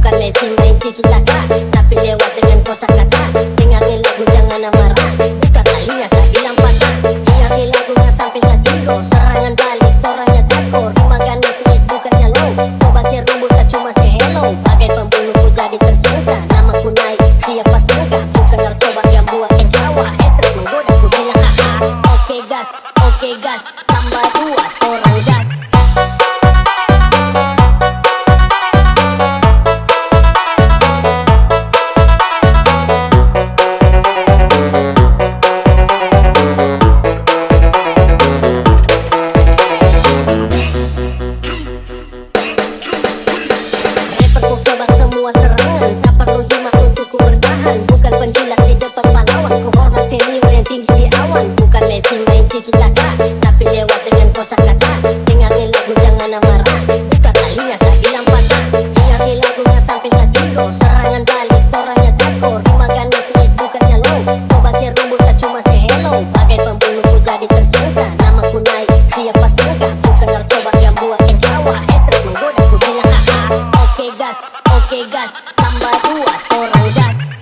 bukan mesin main tiki-taka, tapi lewat dengan kosakata. Dengarkan lagu jangan marah, buka talinya tak bilang patah. Dengarkan lagunya sampai tak tigo, serangan balik orangnya takor. Dimagana fit bukannya low, mau baca rumput tak cuma say hello. Bagai pembunuhku jadi tersangka, namaku naik siapa sangka. Bukan narkoba yang buat ketawa, haters menggoda ku bilang haha. Oke gas, tambah dua orang gas. Semua serangan, tak perlu jimat untuk ku bertahan. Bukan penjilat di depan pahlawan, ku hormat senior yang tinggi di awan. Bukan mesin main tiki-taka, tapi lewat dengan kosakata. Dengarkan lagu jangan marah, buka talinya tak bilang patah. Dengarkan lagunya sampai tak tigo, serangan balik orangnya takor. Dimagana fit bukannya low, mau baca rumput tak cuma say hello. Bagai pembunuhku jadi tersangka, namaku naik siapa sangka. Bukan narkoba yang buat ketawa, haters menggoda ku bilang haha. Oke gas, tambah dua orang gas.